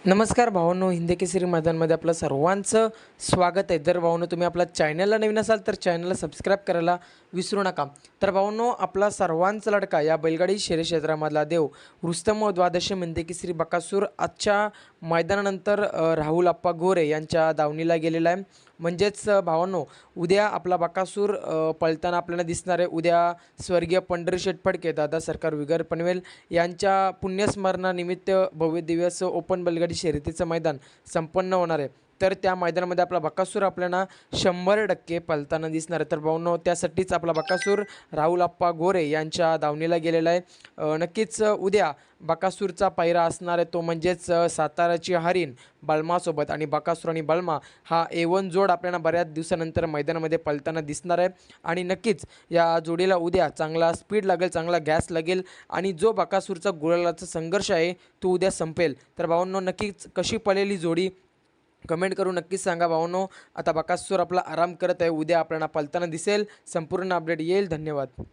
नमस्कार भावांनो, हिंदी केसरी मैदानमध्ये आपलं सर्वांचं स्वागत आहे. जर भावांनो तुम्ही आपल्या चॅनलला नवीन असाल तर चॅनलला सबस्क्राईब करायला विसरू नका. तर भावांनो, आपला सर्वांचा लडका या बैलगाडी शर्यत क्षेत्रामधला देव रुस्तम द्वादशी हिंदी केसरी बकासूर आजच्या मैदानानंतर राहुल आप्पा गोरे यांच्या दावणीला गेलेला आहे. म्हणजेच भावांनो, उद्या आपला बकासूर पळताना आपल्याला दिसणार आहे. उद्या स्वर्गीय पंढरी शेठ फडके, दादा सरकार विगर पनवेल यांच्या पुण्यस्मरणानिमित्त भव्य दिवस ओपन बैलगाडी शर्यतीचं मैदान संपन्न होणार आहे. तर त्या मैदानामध्ये आपला बकासूर आपल्याला 100% पळताना दिसणार आहे. तर भाऊंनो, त्यासाठीच आपला बकासूर राहुल आप्पा गोरे यांच्या दावणीला गेलेला आहे. नक्कीच उद्या बकासूरचा पायरा असणार आहे, तो म्हणजेच साताराची हरीण बलमासोबत. आणि बकासूर आणि बलमा हा A1 जोड आपल्याला बऱ्याच दिवसानंतर मैदानामध्ये पळताना दिसणार आहे. आणि नक्कीच या जोडीला उद्या चांगला स्पीड लागेल, चांगला गॅस लागेल आणि जो बकासूरचा गुलालाचा संघर्ष आहे तो उद्या संपेल. तर भावांनो, नक्कीच कशी पळेली जोडी कमेंट करून नक्कीच सांगा. भावांनो, आता बकासूर आपला आराम करत आहे, उद्या आपल्याला पळताना दिसेल. संपूर्ण अपडेट येईल. धन्यवाद.